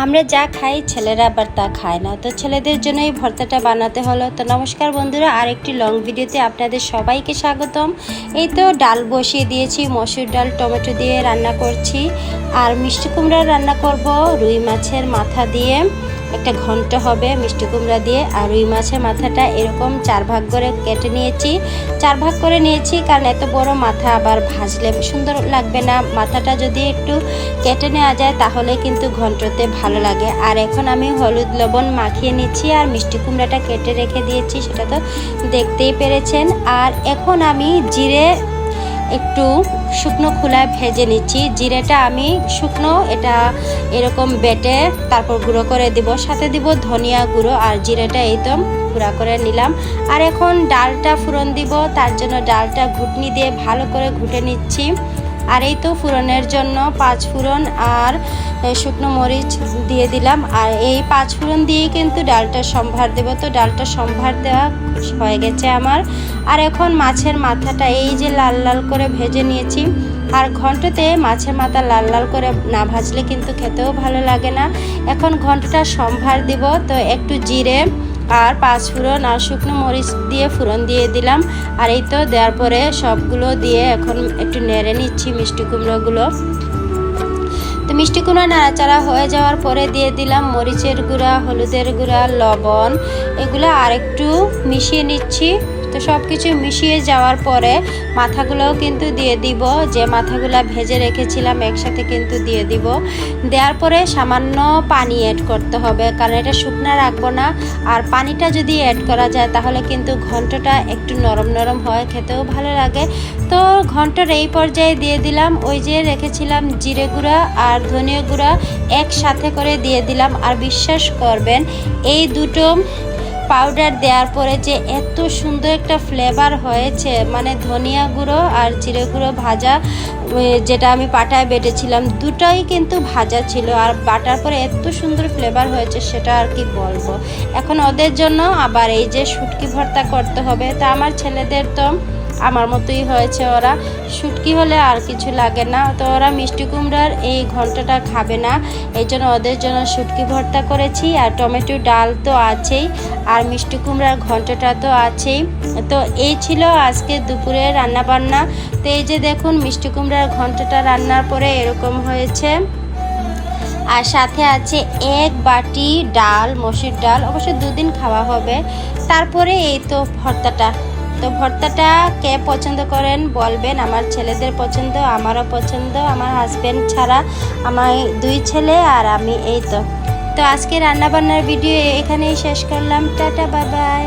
আমরা যা খাই ছেলেরা আবার তা খায় না, তো ছেলেদের জন্য এই ভর্তাটা বানাতে হলো। তো নমস্কার বন্ধুরা, আরেকটি লং ভিডিওতে আপনাদের সবাইকে স্বাগতম। এই তো ডাল বসিয়ে দিয়েছি, মসুর ডাল টমেটো দিয়ে রান্না করছি। আর মিষ্টি কুমড়া রান্না করব রুই মাছের মাথা দিয়ে। একটা ঘন্ট হবে মিষ্টি কুমড়া দিয়ে। আর রুই মাছের মাথাটা এরকম 4 ভাগ করে কেটে নিয়েছি, 4 ভাগ করে নিয়েছি, কারণ এত বড় মাথা আবার ভাজলে সুন্দর লাগবে না। মাথাটা যদি একটু কেটে নেওয়া যায় তাহলে কিন্তু ঘন্টতে ভালো লাগে। আর এখন আমি হলুদ লবণ মাখিয়ে নিচ্ছি আর মিষ্টি কুমড়াটা কেটে রেখে দিয়েছি, সেটা তো দেখতেই পেরেছেন। আর এখন আমি জিরে একটু শুকনো খোলায় ভেজে নিচ্ছি। জিরেটা আমি শুকনো, এটা এরকম বেটে তারপর গুঁড়ো করে দিব, সাথে দিব ধনিয়া গুঁড়ো আর জিরেটা এই তো গুঁড়া করে নিলাম। আর এখন ডালটা ফোড়ন দিব, তার জন্য ডালটা ঘুটনি দিয়ে ভালো করে ঘুটে নিচ্ছি। আর এই তো ফোড়নের জন্য 5 ফোড়ন আর শুকনো মরিচ দিয়ে দিলাম। আর এই 5 ফোড়ন দিয়ে কিন্তু ডালটা সম্ভার দেব। তো ডালটা সম্ভার দেওয়া হয়ে গেছে আমার। আর এখন মাছের মাথাটা এই যে লাল লাল করে ভেজে নিয়েছি। আর ঘন্টতে মাছের মাথা লাল লাল করে না ভাজলে কিন্তু খেতেও ভালো লাগে না। এখন ঘন্টটা সম্ভার দিব, তো একটু জিরে আর 5 ফোড়ন আর শুকনো মরিচ দিয়ে ফোড়ন দিয়ে দিলাম। আর এই তো দেওয়ার পরে সবগুলো দিয়ে এখন একটু নেড়ে নিচ্ছি মিষ্টি কুমড়োগুলো। তো মিষ্টি কুমড়া নাড়াচাড়া হয়ে যাওয়ার পরে দিয়ে দিলাম মরিচের গুঁড়া, হলুদের গুঁড়া, লবণ, এগুলো আর একটু মিশিয়ে নিচ্ছি। তো সব কিছু মিশিয়ে যাওয়ার পরে মাথাগুলোও কিন্তু দিয়ে দিব, যে মাথাগুলো ভেজে রেখেছিলাম একসাথে কিন্তু দিয়ে দিব। দেওয়ার পরে সামান্য পানি অ্যাড করতে হবে, কারণ এটা শুকনা রাখবো না। আর পানিটা যদি অ্যাড করা যায় তাহলে কিন্তু ঘন্টটা একটু নরম নরম হয়, খেতেও ভালো লাগে। তো ঘন্টর এই পর্যায়ে দিয়ে দিলাম ওই যে রেখেছিলাম জিরে গুঁড়া আর ধনিয়া গুঁড়া একসাথে করে দিয়ে দিলাম। আর বিশ্বাস করবেন এই দুটো পাউডার দেওয়ার পরে যে এত সুন্দর একটা ফ্লেভার হয়েছে, মানে ধনিয়া গুঁড়ো আর জিরে গুঁড়ো ভাজা, যেটা আমি পাটায় বেটেছিলাম দুটোই কিন্তু ভাজা ছিল, আর বাটার পরে এত সুন্দর ফ্লেভার হয়েছে সেটা আর কি বলবো। এখন ওদের জন্য আবার এই যে শুটকি ভর্তা করতে হবে। তা আমার ছেলেদের তো আমার মতোই হয়েছে, ওরা শুটকি হলে আর কিছু লাগে না। তো ওরা মিষ্টি কুমড়ার এই ঘন্টটা খাবে না, এই জন্য ওদের জন্য শুটকি ভর্তা করেছি। আর টমেটো ডাল তো আছেই, আর মিষ্টি কুমড়ার ঘন্টটা তো আছেই। তো এই ছিল আজকে দুপুরে রান্না বান্না। তো এই যে দেখুন মিষ্টি কুমড়ার ঘন্টটা রান্নার পরে এরকম হয়েছে। আর সাথে আছে 1 বাটি ডাল, মসুর ডাল, অবশ্য 2 দিন খাওয়া হবে। তারপরে এই তো ভর্তাটা। তো ভর্তাটা কে পছন্দ করেন বলবেন। আমার ছেলেদের পছন্দ, আমারও পছন্দ, আমার হাজব্যান্ড ছাড়া আমার 2 ছেলে আর আমি। এই তো আজকে রান্নাবান্নার ভিডিও এখানেই শেষ করলাম। Tata, bye bye.